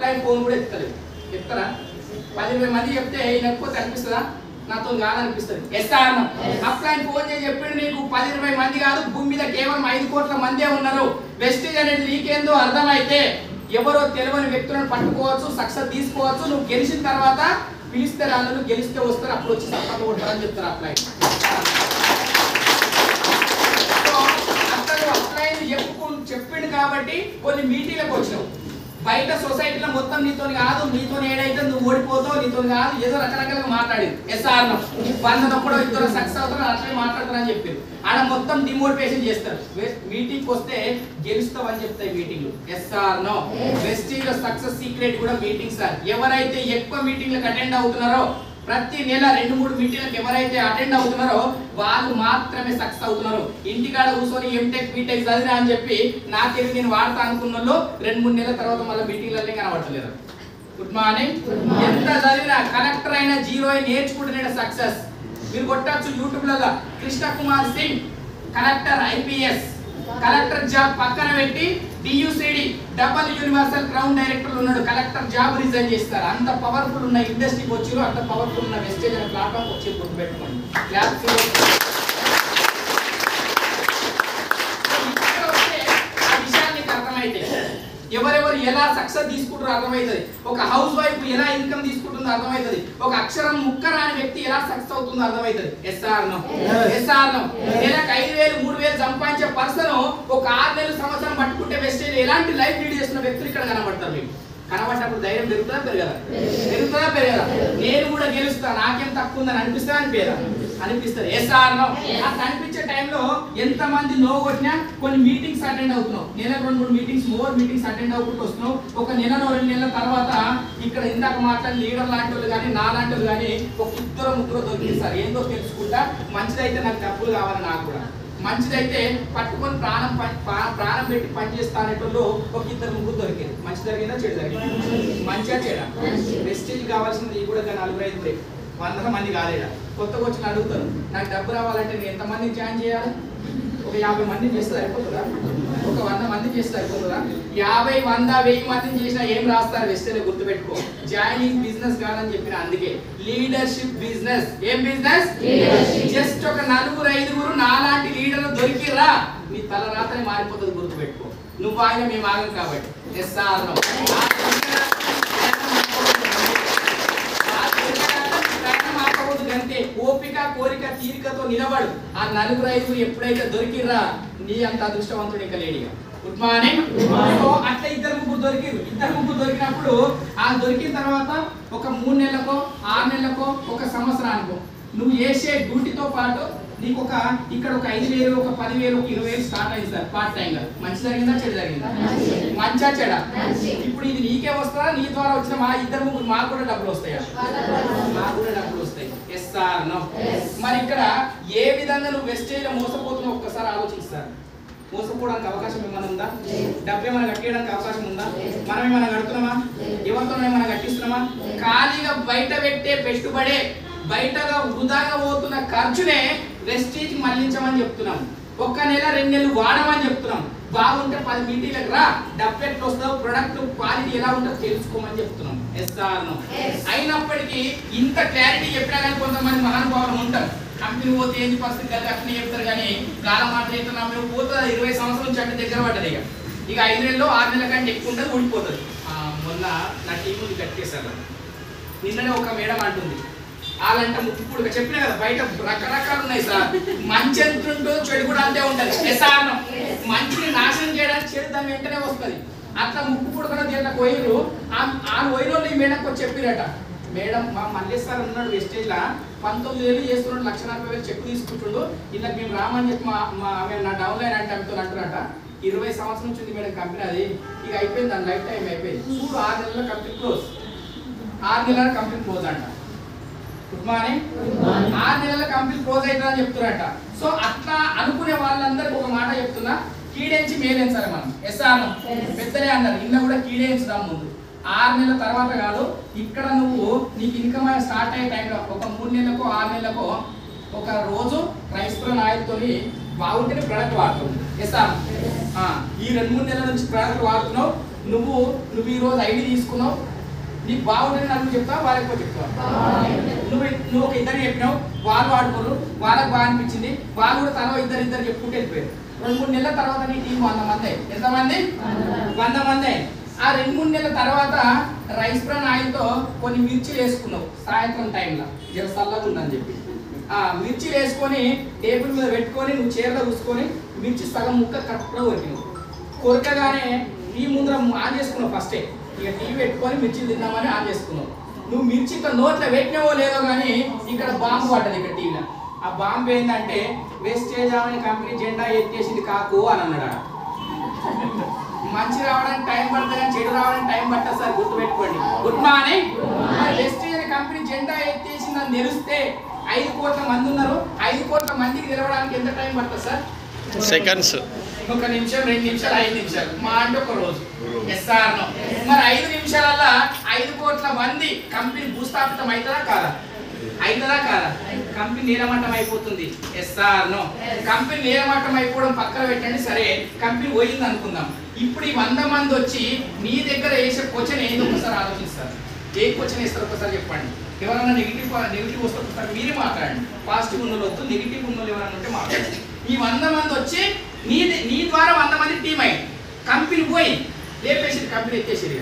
Upline phone కూడా ఎత్తలేదు. ఎత్తరా? 10-20 మంది చెప్తే లేకపోతే అనిపిస్తుందా? నాతో కాదనిపిస్తుంది. ఎస్ఆర్ అప్లైన్ ఫోన్ చేసి చెప్పిండు నీకు 10-20 మంది కాదు, భూమి మీద కేవలం 5 కోట్ల మందే ఉన్నారు. వెస్టేజ్ అనేది నీకేందో అర్థమైతే ఎవరో తెలియని వ్యక్తులను పట్టుకోవచ్చు, సక్సెస్ తీసుకోవచ్చు. నువ్వు గెలిచిన తర్వాత పిలిస్తే రాళ్ళు, గెలిస్తే వస్తారు, అప్పుడు వచ్చి సపోర్ట్ కొడతారని చెప్తారు అప్లైన్. అసలు అప్లైన్ చెప్పిండు కాబట్టి కొన్ని మీటింగ్లకు వచ్చినావు. బయట సొసైటీలో మొత్తం నీతో కాదు, నీతో ఏడైతే నువ్వు ఓడిపోతావు, నీతో కాదు, ఏదో రకరకాలుగా మాట్లాడింది. ఎస్ఆర్ వందనప్పుడు ఇద్దరు సక్సెస్ అవుతారు, అట్లే మాట్లాడతారని చెప్పింది. ఆడ మొత్తం డిమోటివేషన్ చేస్తారు. మీటింగ్కి వస్తే గెలుస్తావని చెప్తాయి మీటింగ్లు. ఎస్ఆర్ నో వెస్టీజ్ సక్సెస్ సీక్రెట్ కూడా మీటింగ్ సార్. ఎవరైతే ఎక్కువ మీటింగ్లకు అటెండ్ అవుతున్నారో, ప్రతి నెల 2-3 మీటింగ్లకు ఎవరైతే అటెండ్ అవుతున్నారో వాళ్ళు మాత్రమే సక్సెస్ అవుతున్నారు. ఇంటికాడ కూర్చొని ఎంటెక్ బీటెక్ చదివినా అని చెప్పి నా తెలివి నేను వాడతా అనుకున్న వాళ్ళు 2-3 నెలల తర్వాత మళ్ళీ మీటింగ్లనే కనబడతలేరు. Good morning. ఎంత చదివినా కలెక్టర్ అయినా జీరో నేర్చుకుంటున్నాడు సక్సెస్. మీరు కొట్టచ్చు యూట్యూబ్లలో Krishna Kumar Singh collector IPS collector job పక్కన పెట్టి DUCD double universal crown director ఉన్నాడు. కలెక్టర్ జాబ్ రిజైన్ చేస్తారు. అంత పవర్ఫుల్ ఉన్న ఇండస్ట్రీకి వచ్చారు, అంత పవర్ఫుల్ ఉన్న వెస్టేజ్ అనే ప్లాట్ఫామ్ వచ్చి గుర్తుపెట్టుకోండి. ఆ విషయాలు నీకు అర్థమైతే ఎవరెవరు ఎలా సక్సెస్ తీసుకుంటారో అర్థమవుతుంది. ఒక హౌస్ వైఫ్ ఎలా ఇన్కమ్ తీసుకుంటుందో అర్థమవుతుంది. ఒక అక్షరం ముక్క రాని వ్యక్తి ఎలా సక్సెస్ అవుతుందో అర్థమవుతుంది. ఎస్ఆర్ నో నెలకు 5,000 3,000 సంపాదించే పర్సన్ ఒక 6 నెలలు సంవత్సరం పట్టుకుంటే వెస్టేజ్ ఎలాంటి లైఫ్ లీడ్ చేస్తున్న వ్యక్తులు ఇక్కడ కనబడతారు. మీకు కనబడ్డప్పుడు ధైర్యం పెరుగుతుందా పెరగదా? పెరుగుతుందా పెరగదా? నేను కూడా గెలుస్తా, నాకేం తక్కువ ఉందని అనిపిస్తా అనిపేదా? అనిపిస్తుంది. ఎస్ఆర్ నో అట్లా అనిపించే టైంలో ఎంతమంది నో కొట్టినా కొన్ని మీటింగ్స్ అటెండ్ అవుతున్నావు. నెలకు 2-3 మీటింగ్స్ మీటింగ్స్ అటెండ్ అవుకుంటూ వస్తున్నావు. ఒక నెల 2 నెలల తర్వాత ఇక్కడ ఇందాక మాట్లాడి లీడర్ లాంటి వాళ్ళు కానీ నా లాంటి వాళ్ళు కానీ ఒక 2-3 దొరికిస్తారు. ఏందో తెలుసుకుంటా మంచిదైతే నాకు డబ్బులు కావాలి, నాకు కూడా మంచిదైతే పట్టుకొని ప్రాణం పెట్టి పని చేస్తా అనేటోళ్ళు ఒక 2-3 దొరికింది. మంచి జరిగిందా చెడు జరిగింది? మంచిగా చెడా? వెస్టేజ్ కావాల్సింది కూడా 4-5 వందల మంది కాలేదా? కొత్తగా వచ్చిన అడుగుతారు నాకు డబ్బు రావాలంటే నేను ఎంతమందిని జాయిన్ చేయాలి? ఒక 50 మందిని చేస్తే సరిపోతుందా? ఒక 100 మందిని చేస్తే సరిపోతుందా? 50, 100, 1000 మందిని చేసినా ఏం రాస్తారు వెస్టేజ్? గుర్తుపెట్టుకో, జాయినింగ్ బిజినెస్ కాదని చెప్పిన అందుకే లీడర్షిప్ బిజినెస్. ఏం బిజినెస్? జస్ట్ ఒక 4-5 నాలాంటి లీడర్లు దొరికిరా నీ తల రాత్రి మారిపోతుంది. గుర్తుపెట్టుకో, నువ్వు ఆయన మేము ఆగం కాబట్టి. ఎస్ఆర్ నో అంతే ఓపిక కోరిక తీరికతో నిలబడు. ఆ 4-5 ఎప్పుడైతే దొరికిరా నీ అంత అదృష్టవంతుడు ఇంకా లేడిగా. Good morning. అట్లా 2-3 దొరికిరు. 2-3 దొరికినప్పుడు ఆ దొరికిన తర్వాత ఒక 3 నెలలకో 6 నెలలకో ఒక సంవత్సరానికో నువ్వు చేసే డ్యూటీతో పాటు నీకు ఒక ఇక్కడ ఒక 5,000 ఒక 10,000 ఒక 20,000 స్టార్ట్ అయింది సార్ పార్ట్ టైం గా. మంచి జరిగిందా చెడు జరిగిందా? మంచిగా చెడా? ఇప్పుడు ఇది నీకే వస్తుందా? నీ ద్వారా వచ్చిన మా 2-3 మాకు కూడా డబ్బులు వస్తాయా? మాకు కూడా డబ్బులు వస్తాయి. ఎస్ఆర్ నో మరి ఇక్కడ ఏ విధంగా నువ్వు వెస్టేజ్ లో మోసపోతున్నావు ఒక్కసారి ఆలోచిస్తారు. మోసపోవడానికి అవకాశం ఏమైనా ఉందా? డబ్బు ఏమైనా కట్టేయడానికి అవకాశం ఉందా? మనం ఏమైనా కడుతున్నామా? ఎవరితో ఏమైనా కట్టిస్తున్నామా? ఖాళీగా బయట పెట్టే పెట్టుబడే, బయటగా వృధాగా పోతున్న ఖర్చునే వెస్టేజ్ మళ్లించమని చెప్తున్నాం. 1 నెల 2 నెలలు వాడమని చెప్తున్నాం. బాగుంటే 10 మీటింగ్లకు రా, డబ్బు ఎట్లా వస్తుందో ప్రొడక్ట్ క్వాలిటీ ఎలా ఉంటుందో తెలుసుకోమని చెప్తున్నాం. ఎస్ఆర్ నో అయినప్పటికీ ఇంత క్లారిటీ చెప్పినా కానీ కొంతమంది మహానుభావులు ఉంటారు. కంపెనీ పోతే ఏంటి పరిస్థితి కదా అట్లనే చెప్తారు కానీ గాలం మాట్లాడుతున్నా మేము పోతుంది 20 సంవత్సరాల నుంచి అంటే దగ్గర పడ్డది. ఇక 5 నెలల్లో 6 నెలల కంటే ఎక్కువ ఉంటుంది, ఊడిపోతుంది. మొన్న నా టీం ముందు కట్టేశారు. నిన్ననే ఒక మేడం అంటుంది వాళ్ళంటే ముక్కుడుగా చెప్పినా కదా బయట రకరకాలు ఉన్నాయి సార్. మంచి ఎంత ఉంటుందో చెడు కూడా అంతే ఉంటుంది. ఎస్ఆర్ మంచిని నాశనం చేయడానికి చెడు దాని వెంటనే వస్తుంది. అట్లా ముక్కుపుడు కూడా దీంట్లో పోయిరు. ఆ పోయిన వాళ్ళు ఈ మేడంకి వచ్చి చెప్పిరట, మేడం మా మల్లేష్ సార్ ఉన్నాడు వెస్టేజ్ లా 19,000 చేస్తున్నాడు, 1,40,000 చెక్ తీసుకుంటుండు, ఇలా మేము రామని చెప్పి మేము నా డౌన్లైన్ అంటే అంటున్నారట. 20 సంవత్సరం నుంచి ఉంది మేడం కంపెనీ, అది ఇక అయిపోయింది, దాని లైఫ్ టైం అయిపోయింది. చూడు 6 నెలల కంపెనీ క్లోజ్, 6 నెలల కంపెనీ క్లోజ్ అంట. Good morning. 6 నెలల కంపెనీ క్లోజ్ అవుతుందని చెప్తున్నారట. సో అట్లా అనుకునే వాళ్ళందరికీ ఒక మాట చెప్తున్నా, కీడేంచి మేలేంచాలి మనం. ఎస్ఆర్ పెద్దలే అన్నారు, ఇన్న కూడా కీడేంచుదాం ముందు. 6 నెలల తర్వాత కాదు, ఇక్కడ నువ్వు నీకు ఇన్కమ్ స్టార్ట్ అయ్యే టైంలో ఒక 3 నెలలకో 6 నెలలకో ఒక రోజు క్రైస్తవ నాయకుతో బాగుంటేనే ప్రొడక్ట్ వాడుతున్నావు. ఎస్ఆర్ ఈ 2-3 నెలల నుంచి ప్రొడక్ట్ వాడుతున్నావు, నువ్వు ఈ రోజు ఐడి తీసుకున్నావు, నీకు బాగుంటుంది నలుగురు చెప్తావు, వాళ్ళకి చెప్తావు. నువ్వు ఒక ఇద్దరు చెప్పినావు, వాళ్ళు ఆడుకోరు, వాళ్ళకి బాగా అనిపించింది, వాళ్ళు కూడా తన ఇద్దరు చెప్పుకుంటూ వెళ్ళిపోయారు. 2-3 నెలల తర్వాత నీ టీం 100 మంది. ఎంతమంది? 100 మంది. ఆ 2-3 నెలల తర్వాత రైస్ బ్రాన్ ఆయిల్తో కొన్ని మిర్చిలు వేసుకున్నావు సాయంత్రం టైంలో, జర చల్లగా ఉందని చెప్పి. మిర్చిలు వేసుకొని టేబుల్ మీద పెట్టుకొని నువ్వు చీరలో చూసుకొని మిర్చి సగం ముక్క కరెక్ట్గా కొరికినావు. కొరకగానే టీ ముందర ఆన్ చేసుకున్నావు ఫస్టే. ఇక టీ పెట్టుకొని మిర్చిలు తిన్నామని ఆన్ చేసుకున్నావు. నువ్వు మిర్చి ఇట్లా నోట్లో పెట్టినావో లేదో కానీ ఇక్కడ బాంబు పడ్డది ఇక్కడ టీవీలో. ఆ బాంబు ఏంటంటే వెస్టేజ్ అనే కంపెనీ జెండా ఎత్తేసింది కాకు అని అన్నాడు. మంచి రావడానికి టైం పడుతుంది కానీ చెడు రావడానికి టైం పట్టదు సార్, గుర్తుపెట్టుకోండి. Good morning. వెస్టేజ్ అనే కంపెనీ జెండా ఎత్తేసిందని తెలిస్తే 5 కోట్ల మంది ఉన్నారు. 5 కోట్ల మందికి నిలవడానికి ఎంత టైం పడుతుంది సార్? సెకండ్స్. 1 నిమిషం, 2 నిమిషాలు, 5 నిమిషాలు, మా అంటే ఒక రోజు. ఎస్ఆర్ నో? మరి 5 నిమిషాలల్లా 5 కోట్ల మంది కంపెనీ భూస్థాపితం అవుతుందా కాదా? అవుతుందా కాదా? కంపెనీ నీలమట్టం అయిపోతుంది. SR no? కంపెనీ నీలమట్టం అయిపోవడం పక్కన పెట్టండి, సరే కంపెనీ పోయింది అనుకుందాం. ఇప్పుడు ఈ 100 మంది వచ్చి మీ దగ్గర వేసే క్వశ్చన్ ఏందో ఒకసారి ఆలోచిస్తారు. ఏ క్వశ్చన్ వేస్తారు ఒకసారి చెప్పండి. ఎవరన్నా నెగిటివ్ వస్తే ఒకసారి మీరే మాట్లాడండి. పాజిటివ్ ఉన్న వద్దు, నెగిటివ్ ఉన్న ఎవరన్నా ఉంటే మాట్లాడండి. ఈ 100 మంది వచ్చి నీ ద్వారా 100 మంది టీం అయ్యి కంపెనీ పోయి లేపేసి కంపెనీ ఎత్తేసేది.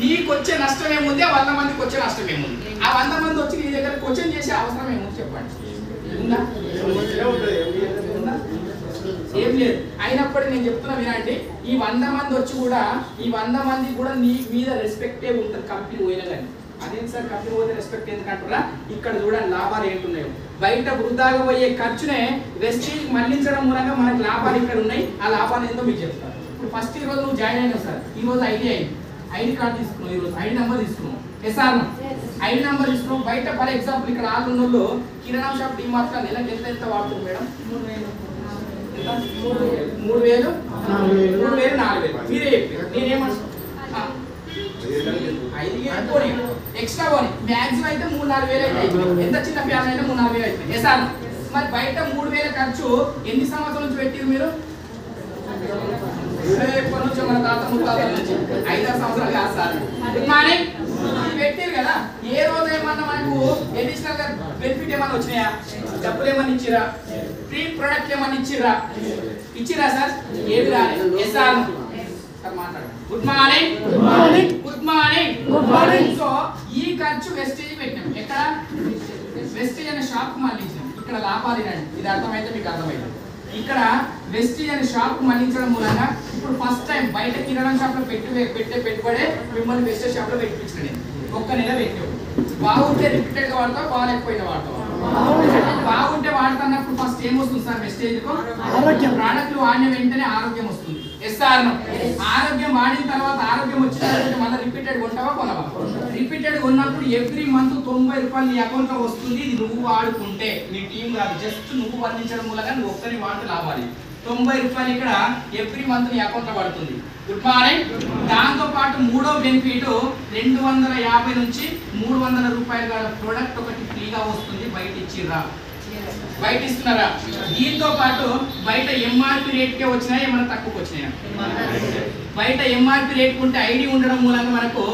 నీకు వచ్చే నష్టం ఏముంది, ఆ 100 మందికి వచ్చే నష్టం ఏముంది? ఆ 100 మంది వచ్చి నీ దగ్గర క్వశ్చన్ చేసే అవసరం ఏముంది చెప్పండి? ఉందా? ఏం లేదు. అయినప్పటికీ నేను చెప్తున్నా వినండి, ఈ 100 మంది వచ్చి కూడా ఈ 100 మంది కూడా నీ మీద రెస్పెక్టే ఉంటుంది కంపెనీ పోయినా కానీ. అదేంటి సార్ కంపెనీ పోతే రెస్పెక్ట్ ఎందుకంటారా? ఇక్కడ చూడండి లాభాలు ఏంటున్నాయో. బయట వృధాగా పోయే ఖర్చునే వెస్టేజ్ మళ్లించడం మూలంగా మనకు లాభాలు ఇక్కడ ఉన్నాయి. ఆ లాభాలు ఏందో మీకు చెప్తాను. ఇప్పుడు ఫస్ట్ ఈ రోజు నువ్వు జాయిన్ అయినావు సార్, ఈ రోజు ఐడి అయింది, ఐడి కార్డు తీసుకున్నావు, ఈ రోజు ఐడి నెంబర్ తీసుకున్నావు. ఎస్ఆర్ ఐడి నెంబర్ తీసుకున్నావు. బయట ఫర్ ఎగ్జాంపుల్ ఇక్కడ ఆల్ ఉన్న వాళ్ళు కిరాణా షాప్ డిమార్ట్ నెలకు ఎంత వాడుతుంది మేడం? 3,000 4,000 మీరే చెప్పారు. నేనేమన్నా ఎక్స్ట్రా పోనీ మ్యాక్సిమం అయితే 3-4 వేలు అయితే ఎంత చిన్న ఫ్యామిలీ అయితే 3-4 వేలు అవుతుంది. ఎస్ఆర్ మరి బయట 3,000 ఖర్చు ఎన్ని సంవత్సరాల నుంచి పెట్టిరు మీరు? ఎప్పటి నుంచో మన తాత ముత్తాతల నుంచి 5-6 సంవత్సరాలు కాదు సార్. మార్నింగ్ పెట్టారు కదా, ఏ రోజు ఏమన్నా మనకు అడిషనల్ గా బెనిఫిట్ ఏమన్నా వచ్చినాయా? డబ్బులు ఏమన్నా ఇచ్చిరా? ఫ్రీ ప్రొడక్ట్ ఏమన్నా ఇచ్చిరా సార్? ఏమి రాలేదు. ఎస్ఆర్ సార్ మాట్లాడండి. Good morning. Good morning. So ఈ ఖర్చు వెస్టేజ్ పెట్టినాం. ఎక్కడ? వెస్టేజ్ అనే షాప్ మళ్ళించినాం. ఇక్కడ లాభాలు ఇవ్వండి, ఇది అర్థమైతే మీకు అర్థమైంది. ఇక్కడ వెస్టేజ్ అనే షాప్ మళ్ళించడం మూలంగా ఇప్పుడు ఫస్ట్ టైం బయట కిరాణా షాప్ లో పెట్టే పెట్టుబడే మిమ్మల్ని వెస్టేజ్ షాప్ లో పెట్టించిన నేను 1 నెల పెట్టావు. బాగుంటే రిపీటెడ్ గా వాడతావు, బాగాలేకపోయినా వాడతావు. బాగుంటే వాడుతున్నప్పుడు ఫస్ట్ ఏమొస్తుంది సార్ వెస్టేజ్ కు? ప్రోడక్ట్లు వాడిన వెంటనే ఆరోగ్యం వస్తుంది. ఎస్ఆర్ ఆరోగ్యం వాడిన తర్వాత ఆరోగ్యం వచ్చిన తర్వాత మళ్ళీ రిపీటెడ్ కొంటావా కొనవా? రిపీటెడ్ కొన్నప్పుడు ఎవ్రీ మంత్ 90 రూపాయలు నీ అకౌంట్ లో వస్తుంది. ఇది నువ్వు వాడుకుంటే, నీ టీం కాదు, జస్ట్ నువ్వు వర్ణించడం మూలంగా నువ్వు ఒక్కరి వాడుతూ లాభాలి. 90 రూపాయలు ఇక్కడ ఎవ్రీ మంత్ నీ అకౌంట్ లో పడుతుంది. Good morning. దాంతో పాటు మూడో బెనిఫిట్ 250 నుంచి 300 రూపాయల ప్రోడక్ట్ ఒకటి ఫ్రీగా వస్తుంది. బయట ఇచ్చిర్రా? బయట ఇస్తున్నారా? దీంతో పాటు బయట ఎంఆర్పి రేట్కే వచ్చినాయా, ఏమైనా తక్కువకి వచ్చినాయా? బయట ఎంఆర్పి రేట్ ఉంటే ఐడి ఉండడం మూలంగా మనకు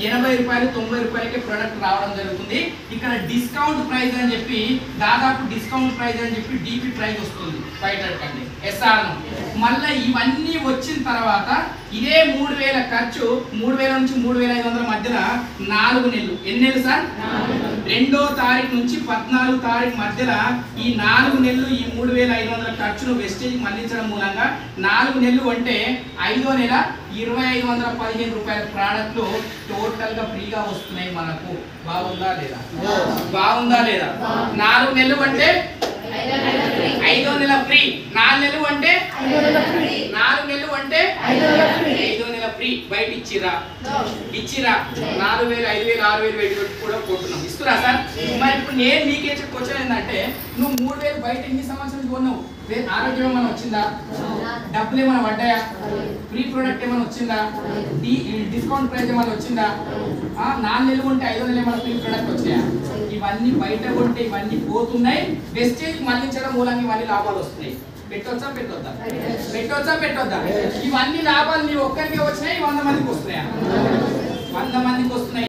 80 రూపాయలు 90 రూపాయలకే ప్రోడక్ట్ రావడం జరుగుతుంది. ఇక్కడ డిస్కౌంట్ ప్రైస్ అని చెప్పి దాదాపు డిస్కౌంట్ ప్రైస్ అని చెప్పి డీపీ ప్రైస్ వస్తుంది బయట కంటే. ఎస్ఆర్ మళ్ళీ ఇవన్నీ వచ్చిన తర్వాత ఇదే 3,000 ఖర్చు 3,000 నుంచి 3,500 మధ్యన 4 నెలలు. ఎన్ని నెలలు సార్? 2వ తారీఖు నుంచి 14వ తారీఖు మధ్యన ఈ 4 నెలలు ఈ 3,500 ఖర్చును వెస్టేజ్ మళ్లించడం మూలంగా 4 నెలలు అంటే 5వ నెల 2,515 రూపాయల ప్రోడక్ట్లు టోటల్ గా ఫ్రీగా వస్తున్నాయి మనకు. బాగుందా లేదా? బాగుందా లేదా? 4 నెలలు అంటే 5వ నెల ఫ్రీ. 4 నెలలు అంటే 4 నెలలు అంటే 5వ నెల ఫ్రీ. బయట ఇచ్చిరా? 4,000 5,000 6,000 పెట్టి కూడా కొట్టున్నాం. ఇస్తురా సార్? మరి ఇప్పుడు నేను మీకే క్వశ్చన్ ఏంటంటే, నువ్వు 3,000 బయట ఎన్ని సంవత్సరాలు కొన్నావు? ఆరోగ్యం ఏమైనా వచ్చిందా? డబ్బులు ఏమైనా పడ్డాయా? ఫ్రీ ప్రోడక్ట్ ఏమైనా వచ్చిందా? డిస్కౌంట్ ప్రైస్ ఏమైనా వచ్చిందా? 4 నెలలు ఉంటే 5వ నెల ఏమైనా ఫ్రీ ప్రోడక్ట్ వచ్చాయా? ఇవన్నీ బయట కొంటే ఇవన్నీ పోతున్నాయి. వెస్టేజ్ మళ్లించడం మూలంగా ఇవన్నీ లాభాలు వస్తున్నాయి. పెట్టొచ్చా పెట్టొద్దా? పెట్టొచ్చా పెట్టొద్దా? ఇవన్నీ లాభాలు నీ ఒక్కరికే వచ్చినాయి, 100 మందికి వస్తున్నాయా? 100 మందికి వస్తున్నాయి.